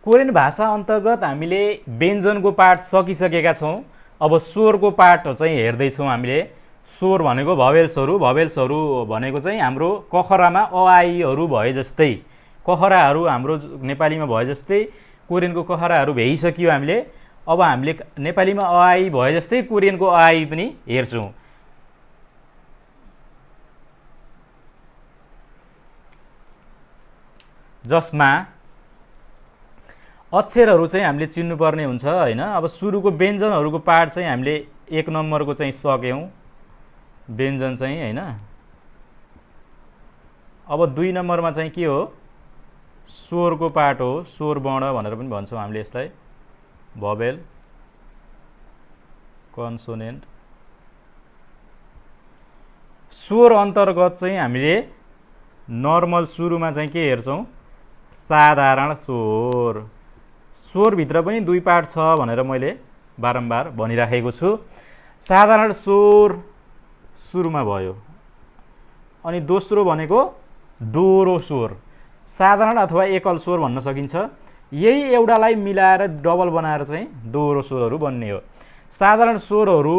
Korean भाषा अन्तर्गत हामीले व्यञ्जनको पाठ सकिसकेका छौँ। अब स्वरको पाठ चाहिँ हेर्दैछौँ हामीले। स्वर भनेको भवेल्सहरू भनेको चाहिँ हाम्रो कखरामा अआइहरू भए जस्तै, कखराहरू हाम्रो नेपालीमा भए जस्तै कोरियनको कखराहरू भ्याइसक्यो हामीले। अब हामीले नेपालीमा अआइ भए जस्तै कोरियनको अआइ पनि हेर्छौँ। जसमा अक्षरहरू चाहिँ हामीले चिन्नुपर्ने हुन्छ हैन। अब सुरुको व्यञ्जनहरूको पाठ चाहिँ हामीले 1 नम्बरको चाहिँ सक्यौँ, व्यञ्जन चाहिँ हैन। अब 2 नम्बरमा चाहिँ के हो, स्वरको पाठ हो। स्वर वर्ण भनेर पनि भन्छौँ हामीले यसलाई, भवेल कन्सोनेन्ट। स्वर अन्तर्गत चाहिँ हामीले नर्मल सुरुमा चाहिँ के हेर्छौँ, साधारण स्वर। स्वरभित्र पनि 2 पार्ट छ भनेर मैले बारम्बार भनिराखेको छु। साधारण स्वर सुरुमा भयो, अनि दोस्रो भनेको दोहोरो स्वर, साधारण अथवा एकल स्वर भन्न सकिन्छ। यही एउटालाई मिलाएर डबल बनाएर चाहिँ दोहोरो स्वरहरू बन्ने हो। साधारण स्वरहरू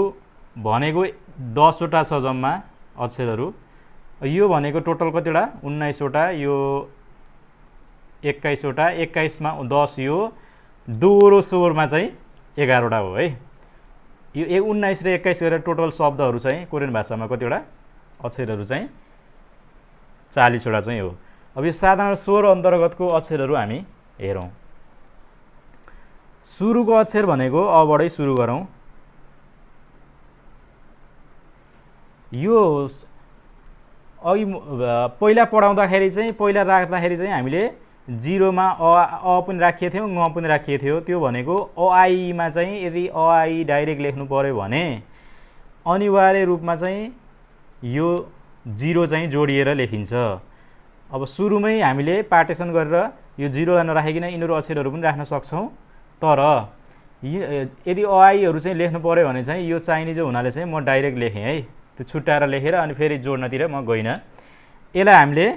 भनेको 10 वटा छ जम्मा अक्षरहरू। यो भनेको टोटल कतिवटा, 19 वटा, यो 21 वटा, 21 मा 10, यो दोहोरो स्वरमा चाहिँ 11 वटा हो है। यो 19 र 21 गरेर टोटल शब्दहरू चाहिँ कोरियन भाषामा कतिवटा अक्षरहरू चाहिँ 40 वटा चाहिँ हो। अब यो साधारण स्वर अन्तर्गतको अक्षरहरू हामी हेरौँ। सुरुको अक्षर भनेको अबाटै सुरु गरौँ। यो अघि पहिला पढाउँदाखेरि चाहिँ, पहिला राख्दाखेरि चाहिँ हामीले 0 मा अ पनि राखिएको थियौँ, ङ पनि राखिएको थियो। त्यो भनेको अआइमा चाहिँ यदि अआइ डाइरेक्ट लेख्नु पर्यो भने अनिवार्य रूपमा चाहिँ यो 0 चाहिँ जोडिएर लेखिन्छ। अब सुरुमै हामीले पार्टेसन गरेर यो 0लाई नराखिकन यिनीहरू अक्षरहरू पनि राख्न सक्छौँ। तर यदि अआइहरू चाहिँ लेख्नु पर्यो भने चाहिँ यो चाइनिज हुनाले चाहिँ म डाइरेक्ट लेखेँ है, त्यो छुट्याएर लेखेर अनि फेरि जोड्नतिर म गइनँ। यसलाई हामीले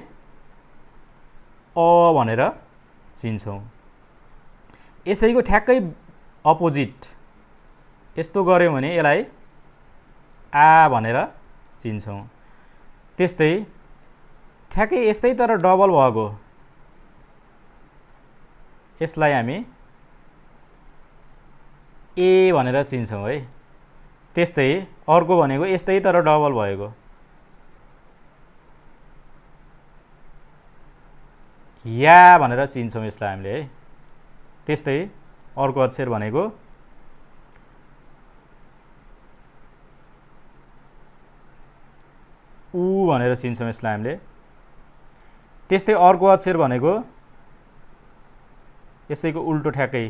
अ भनेर चिन्छौँ। यसैको ठ्याक्कै अपोजिट यस्तो गऱ्यौँ भने यसलाई आ भनेर चिन्छौँ। त्यस्तै ठ्याक्कै यस्तै तर डबल भएको यसलाई हामी ए भनेर चिन्छौँ है। त्यस्तै अर्को भनेको यस्तै तर डबल भएको या भनेर चिन्छौँ यसलाई हामीले है। त्यस्तै अर्को अक्षर भनेको उ भनेर चिन्छौँ यसलाई हामीले। त्यस्तै अर्को अक्षर भनेको यसैको उल्टो ठ्याक्कै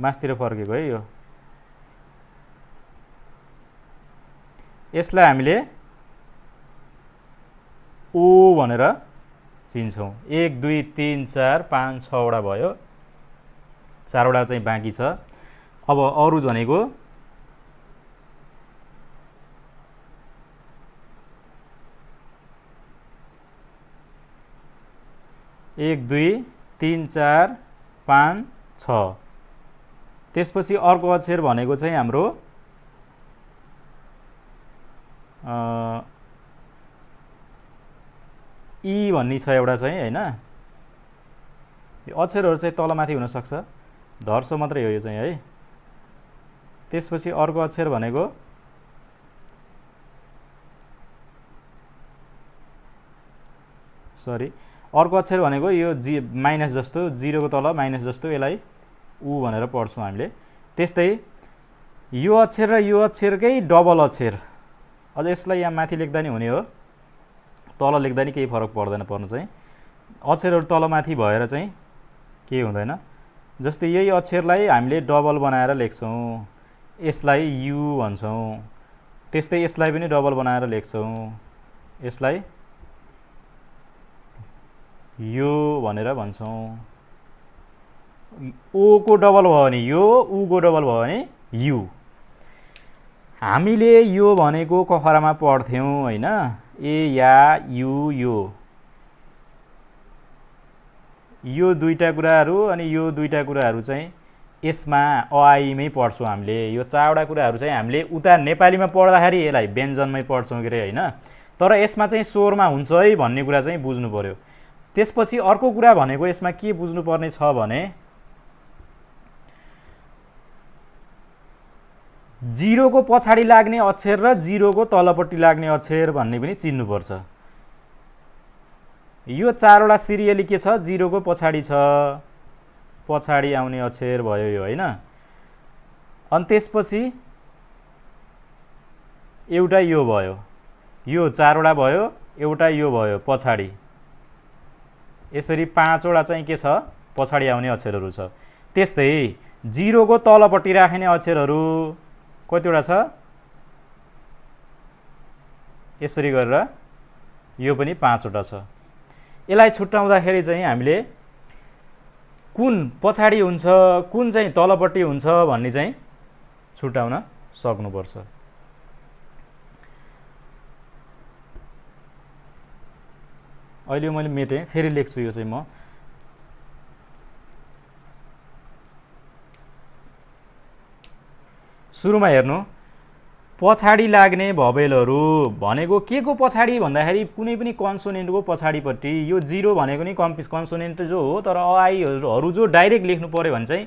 मास्तिर फर्केको है यो। यसलाई हामीले ओ भनेर चिन्छौँ। 1 2 3 4 5 6 वटा भयो, 4 वटा चाहिँ बाँकी छ। अब अरु भनेको एक 2 3 4 5 6। त्यसपछि अर्को अक्षर भनेको चाहिँ हाम्रो ई भन्ने छ एउटा चाहिँ हैन। यो अक्षरहरू चाहिँ तलमाथि हुन सक्छ, धर्स मात्रै हो यो चाहिँ है। त्यसपछि अर्को अक्षर भनेको अर्को अक्षर भनेको यो माइनस जस्तो, 0 को तल माइनस जस्तो, यसलाई उ भनेर पढ्छौँ हामीले। त्यस्तै यो अक्षर र यो अक्षरकै डबल अक्षर, अझ यसलाई यहाँ माथि लेख्दा नि हुने हो, तल लेख्दा नि केही फरक पर्दैन पर्नु चाहिँ। अक्षरहरू तलमाथि भएर चाहिँ केही हुँदैन। जस्तै यही अक्षरलाई हामीले डबल बनाएर लेख्छौँ, यसलाई यु भन्छौँ। त्यस्तै यसलाई पनि डबल बनाएर लेख्छौँ, यसलाई यो भनेर भन्छौँ। ओ को डबल भयो भने यो, उ को डबल भयो भने यु। हामीले यो भनेको कखरामा पढ्थ्यौँ हैन, ए या यु यो। यो दुईटा कुराहरू अनि यो दुईटा कुराहरू चाहिँ यसमा अआइमै पढ्छौँ हामीले। यो चारवटा कुराहरू चाहिँ हामीले उता नेपालीमा पढ्दाखेरि यसलाई व्यञ्जनमै पढ्छौँ के अरे होइन, तर यसमा चाहिँ स्वरमा हुन्छ है भन्ने कुरा चाहिँ बुझ्नु पर्यो। त्यसपछि अर्को कुरा भनेको यसमा के बुझ्नुपर्ने छ भने जिरोको पछाडि लाग्ने अक्षर र जिरोको तलपट्टि लाग्ने अक्षर भन्ने पनि चिन्नुपर्छ। यो चारवटा सिरियली के छ, जिरोको पछाडि छ, पछाडि आउने अक्षर भयो यो होइन। अनि त्यसपछि एउटा यो भयो, यो चारवटा भयो, एउटा यो भयो पछाडि। यसरी पाँचवटा चाहिँ के छ, पछाडि आउने अक्षरहरू छ। त्यस्तै जिरोको तलपट्टि राख्ने अक्षरहरू कतिवटा छ, यसरी गरेर यो पनि पाँचवटा छ। यसलाई छुट्याउँदाखेरि चाहिँ हामीले कुन पछाडि हुन्छ कुन चाहिँ तलपट्टि हुन्छ भन्ने चाहिँ छुट्याउन सक्नुपर्छ। अहिले मैले मेटेँ, फेरि लेख्छु यो चाहिँ म। सुरुमा हेर्नु, पछाडि लाग्ने भवेलहरू भनेको के को पछाडि भन्दाखेरि कुनै पनि कन्सोनेन्टको पछाडिपट्टि। यो जिरो भनेको नि कन्सोनेन्ट जो हो, तर अआइहरू जो डाइरेक्ट लेख्नु पर्यो भने चाहिँ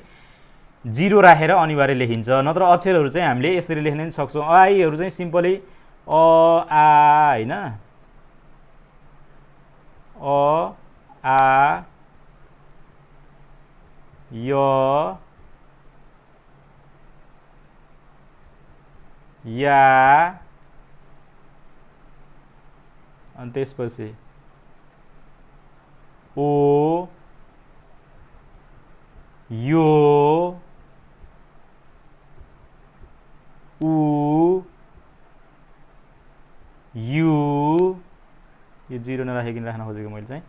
जिरो राखेर अनिवार्य लेखिन्छ, नत्र अक्षरहरू चाहिँ हामीले यसरी लेख्न पनि सक्छौँ। अआइहरू चाहिँ सिम्पली अ आ होइन, अ आ य या, अनि त्यसपछि ओ यो उ यु, यो जिरो नराखिकन राख्न खोजेको मैले चाहिँ।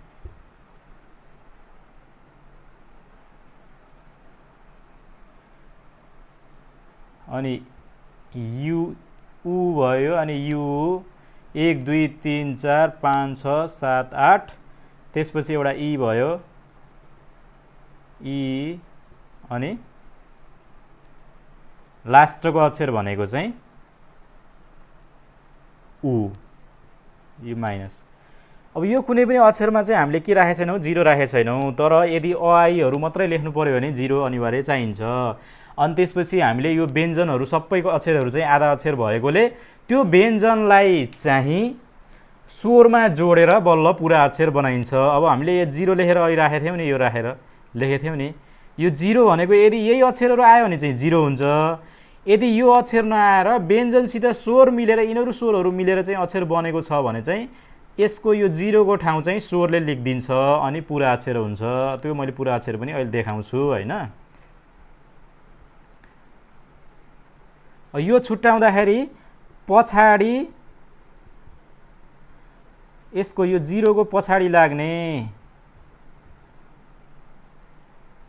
अनि यु उ भयो, अनि यु 1 2 3 4 5 6 7 8, त्यसपछि एउटा इ भयो, इ, अनि लास्टको अक्षर भनेको चाहिँ उ, यो माइनस। अब यो कुनै पनि अक्षरमा चाहिँ हामीले के राखेको छैनौँ, जिरो राखेको छैनौँ, तर यदि अआइहरू मात्रै लेख्नु पर्यो भने जिरो अनिवार्य चाहिन्छ। अनि त्यसपछि हामीले यो व्यञ्जनहरू सबैको अक्षरहरू चाहिँ आधा अक्षर भएकोले त्यो व्यञ्जनलाई चाहिँ स्वरमा जोडेर बल्ल पुरा अक्षर बनाइन्छ। अब हामीले यो जिरो लेखेर अहिले राखेको थियौँ नि, यो राखेर लेखेको थियौँ नि, यो जिरो भनेको यदि यही अक्षरहरू आयो भने चाहिँ जिरो हुन्छ। यदि यो अक्षर नआएर व्यञ्जनसित स्वर मिलेर यिनीहरू स्वरहरू मिलेर चाहिँ अक्षर बनेको छ भने चाहिँ यसको यो जिरोको ठाउँ चाहिँ स्वरले लेखिदिन्छ अनि पुरा अक्षर हुन्छ। त्यो मैले पुरा अक्षर पनि अहिले देखाउँछु होइन। यो छुट्याउँदाखेरि पछाडि यसको यो जिरोको पछाडि लाग्ने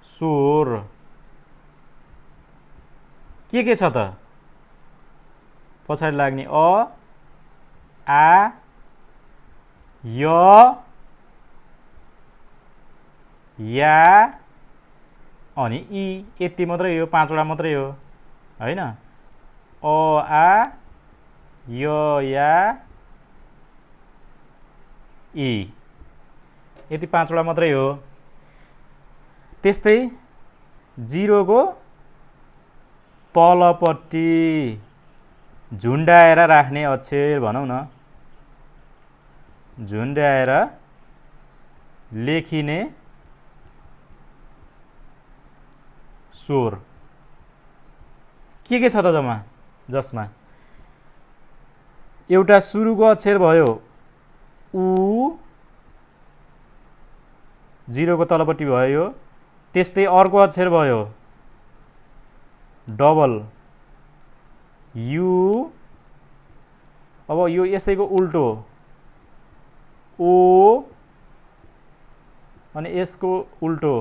स्वर के छ त, पछाडि लाग्ने अ आ य या अनि इ, यति मात्रै हो, पाँचवटा मात्रै हो होइन। अ आ य या इ, यति पाँचवटा मात्रै हो। त्यस्तै जिरोको तलपट्टि झुन्डाएर राख्ने अक्षर भनौँ न, झुन्डाएर लेखिने स्वर के छ त जम्मा, जसमा एउटा सुरुको अक्षर भयो उ, जिरोको तलपट्टि भयो यो, त्यस्तै अर्को अक्षर भयो डबल यु, अब यो यसैको उल्टो ओ, अनि यसको उल्टो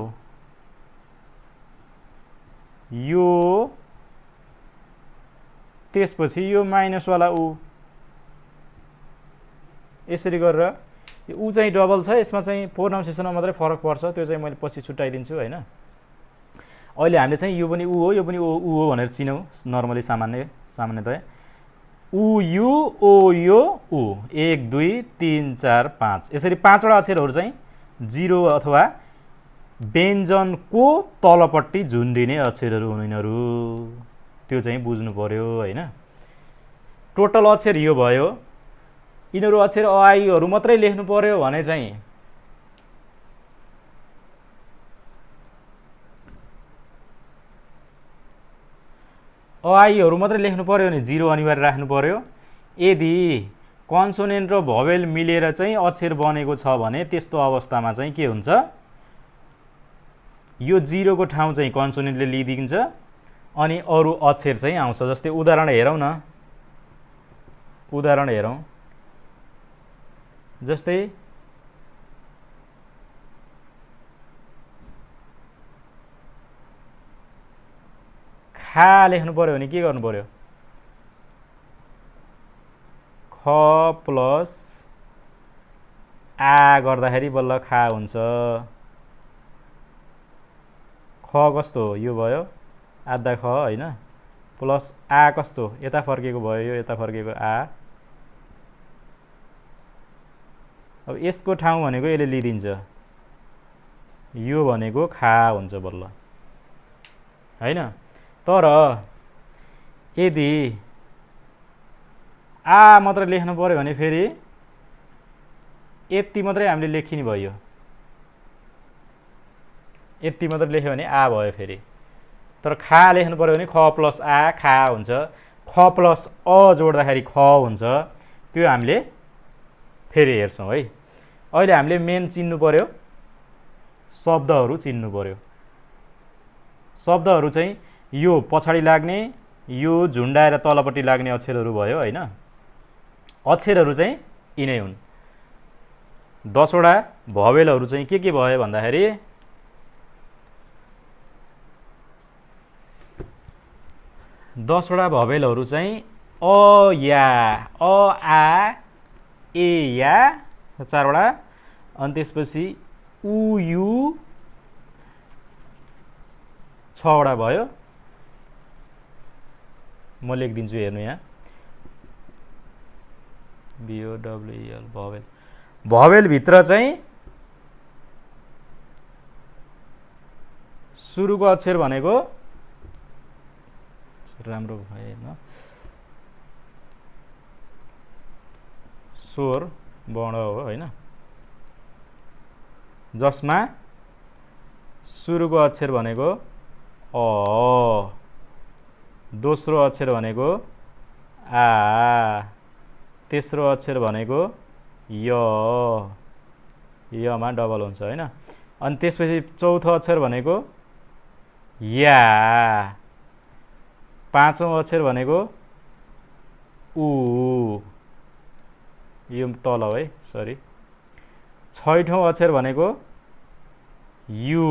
यो, त्यसपछि यो माइनसवाला उ, यसरी गरेर ऊ चाहिँ डबल छ, यसमा चाहिँ प्रोनाउन्सिएसनमा मात्रै फरक पर्छ, त्यो चाहिँ मैले पछि छुट्याइदिन्छु हैन। अहिले हामीले चाहिँ यो पनि ऊ हो, यो पनि ऊ हो भनेर चिनौँ नर्मली सामान्यतया। ऊ यु ओ यो ऊ 1 2 3 4 5 यसरी 5 वटा अक्षरहरू चाहिँ 0 अथवा व्यञ्जनको तलपट्टि झुन्डिने अक्षरहरू हुन् यिनीहरू, त्यो चाहिँ बुझ्नु पर्यो हैन। टोटल अक्षर यो भयो, यिनीहरू अक्षर अ आ इ हरू मात्रै लेख्नु पर्यो भने चाहिँ अ आ इ हरू मात्रै लेख्नु पर्यो भने 0 अनिवार्य राख्नु पर्यो। यदि कन्सोनेन्ट र भवेल मिलेर चाहिँ अक्षर बनेको छ भने त्यस्तो अवस्थामा चाहिँ के हुन्छ, यो 0 को ठाउँ चाहिँ कन्सोनेन्टले लिइदिन्छ अनि अरु अक्षर चाहिँ आउँछ। जस्तै उदाहरण हेरौँ न, उदाहरण हेरौँ। जस्तै खा लेख्नु पर्यो भने के गर्नु पर्यो, ख प्लस आ गर्दाखेरि बल्ल खा हुन्छ। ख कस्तो यो भयो आधा ख हैन, प्लस आ कस्तो यता फर्केको भयो, यो यता फर्केको आ। अब यसको ठाउँ भनेको यसले लिइदिन्छ, यो भनेको खा हुन्छ बल्ल हैन। तर यदि आ मात्र लेख्नु पर्यो भने फेरि यति मात्रै हामीले लेखिने भयो, यति मात्र लेख्यो भने आ भयो फेरि। तर खा लेख्नु पर्यो भने ख प्लस आ खा हुन्छ, ख प्लस अ जोड्दाखेरि ख हुन्छ, त्यो हामीले फेरि हेर्छौँ है। अहिले हामीले मेन चिन्नु पर्यो, शब्दहरू चिन्नु पर्यो। शब्दहरू चाहिँ यो पछाडि लाग्ने, यो झुन्डाएर तलपट्टि लाग्ने अक्षरहरू भयो हैन। अक्षरहरू चाहिँ यिनै हुन्। 10 वटा भवेलहरू चाहिँ के भयो भन्दाखेरि 10 वटा भवेलहरू चाहिँ अ या अ आ ए या 4 वटा, अनि त्यसपछि उ यु 6 वटा भयो। म लेखिदिन्छु हेर्नु यहाँ, BOWEL भवेल। भवेल भित्र चाहिँ सुरुको अक्षर भनेको राम्रो भएन, स्वर वर्ण हो हैन, जसमा सुरुको अक्षर भनेको अ, दोस्रो अक्षर भनेको आ, तेस्रो अक्षर भनेको य, यमा डबल हुन्छ हैन। अनि त्यसपछि चौथो अक्षर भनेको या, पाँचौं अक्षर भनेको उ, यो तल है सरी। छैठौं अक्षर भनेको यु,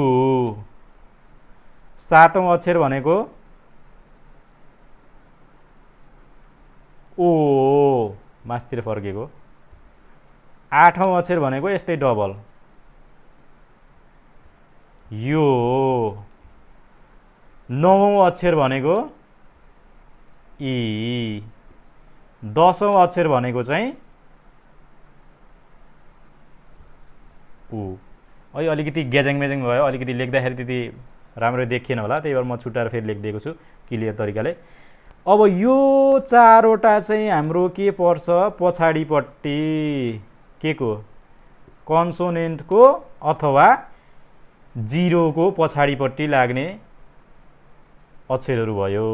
सातौं अक्षर भनेको ओ, मास्तिर फर्केको। आठौं अक्षर भनेको यस्तै डबल यो। नवौं अक्षर भनेको ई, 10औं अक्षर भनेको चाहिँ उ। अहिले अलिकति ग्याजाङ मेजाङ भयो, अलिकति लेख्दाखेरि त्यति राम्रो देखिएन होला, त्यही भएर म छुट्याएर फेरि लेखिदिएको छु क्लियर तरिकाले। अब यो 4 वटा चाहिँ हाम्रो के पर्छ पछाडिपट्टि, के को, कन्सोनेन्टको अथवा 0 को पछाडिपट्टि लाग्ने अक्षरहरू भयो।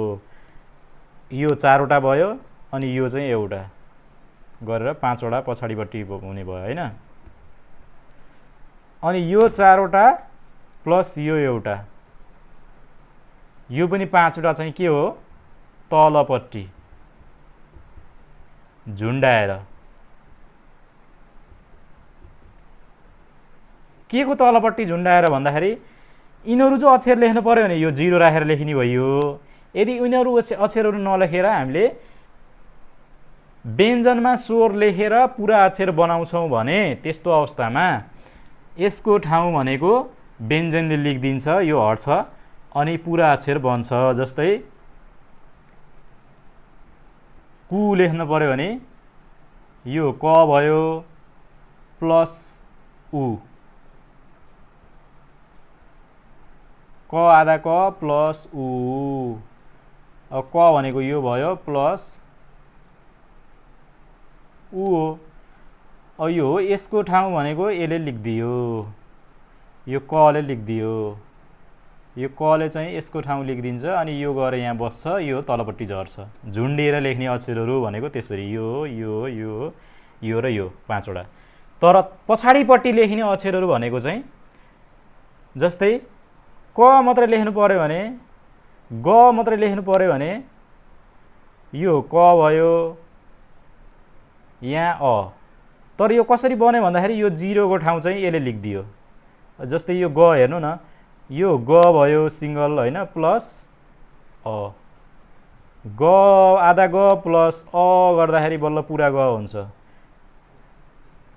यो 4 वटा भयो, अनि यो चाहिँ एउटा गरेर 5 वटा पछाडिपट्टि हुने भयो हैन। अनि यो 4 वटा प्लस यो एउटा, यो पनि 5 वटा चाहिँ के हो, तलपट्टि झुन्डाएर। के को तलपट्टि झुन्डाएर भन्दाखेरि यिनीहरू जो अक्षर लेख्नु पर्यो भने यो 0 राखेर लेखिने भयो। यदि यिनीहरू अक्षरहरू नलेखेर हामीले व्यञ्जनमा स्वर लेखेर पुरा अक्षर बनाउँछौँ भने त्यस्तो अवस्थामा यसको ठाउँ भनेको व्यञ्जनले लेखिदिन्छ, यो हट्छ अनि पुरा अक्षर बन्छ। जस्तै कु लेख्नु पर्यो भने यो क भयो प्लस उ, क आधा क प्लस उ, अब क भनेको यो भयो प्लस उ हो। अब यो हो यसको ठाउँ भनेको यसले लेखिदियो, यो कले लेखिदियो, यो कले चाहिँ यसको ठाउँ लेखिदिन्छ अनि यो गएर यहाँ बस्छ, यो तलपट्टि झर्छ। झुन्डिएर लेख्ने अक्षरहरू भनेको त्यसरी यो यो यो यो र यो 5 वटा। तर पछाडिपट्टि लेख्ने अक्षरहरू भनेको चाहिँ जस्तै क मात्रै लेख्नु पर्यो भने, ग मात्रै लेख्नु पर्यो भने यो क भयो, यहाँ अ। तर यो कसरी बन्यो भन्दाखेरि यो 0 को ठाउँ चाहिँ यसले लेखिदियो। जस्तै यो ग हेर्नु न, यो ग भयो सिङ्गल होइन प्लस अ, ग आधा ग प्लस अ गर्दाखेरि बल्ल पुरा ग हुन्छ।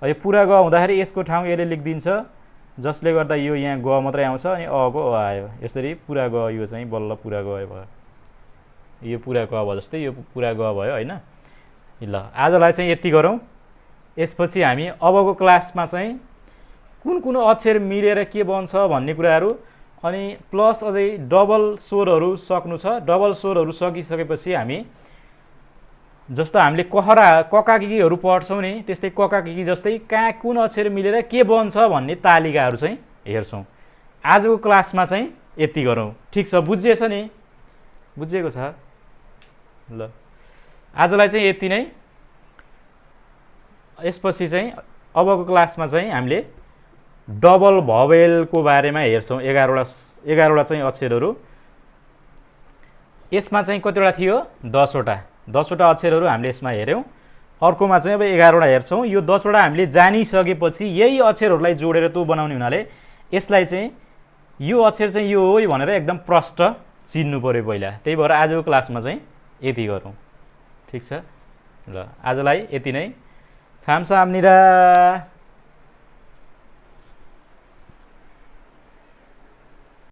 यो पुरा ग हुँदाखेरि यसको ठाउँ यसले लेखिदिन्छ, जसले गर्दा यो यहाँ ग मात्रै आउँछ अनि अ को अ आयो। यसरी पुरा ग यो चाहिँ बल्ल पुरा ग भयो, यो पुरा ग भयो, जस्तै यो पुरा ग भयो होइन। ल आजलाई चाहिँ यति गरौँ। यसपछि हामी अबको क्लासमा चाहिँ कुन कुन अक्षर मिलेर के बन्छ भन्ने कुराहरू अनि प्लस अझै डबल स्वरहरू सक्नु छ। डबल स्वरहरू सकिसकेपछि हामी जस्तो हामीले कहरा ककाकिकीहरू पढ्छौँ नि, त्यस्तै ककाकिकी जस्तै कहाँ कुन अक्षर मिलेर के बन्छ भन्ने तालिकाहरू चाहिँ हेर्छौँ। आजको क्लासमा चाहिँ यति गरौँ, ठिक छ? बुझिएछ नि? बुझिएको छ? ल आजलाई चाहिँ यति नै। यसपछि चाहिँ अबको क्लासमा चाहिँ हामीले डबल भवेलको बारेमा हेर्छौँ। 11वटा चाहिँ अक्षरहरू। यसमा चाहिँ कतिवटा थियो? 10वटा। 10वटा अक्षरहरू हामीले यसमा हेऱ्यौँ। अर्कोमा चाहिँ अब 11वटा हेर्छौँ। यो 10वटा हामीले जानिसकेपछि यही अक्षरहरूलाई जोडेर त्यो बनाउने हुनाले यसलाई चाहिँ यो अक्षर चाहिँ यो हो भनेर एकदम प्रष्ट चिन्नु पर्यो पहिला। त्यही भएर आजको क्लासमा चाहिँ यति गरौँ, ठिक छ? ल आजलाई यति नै। 감사합니다।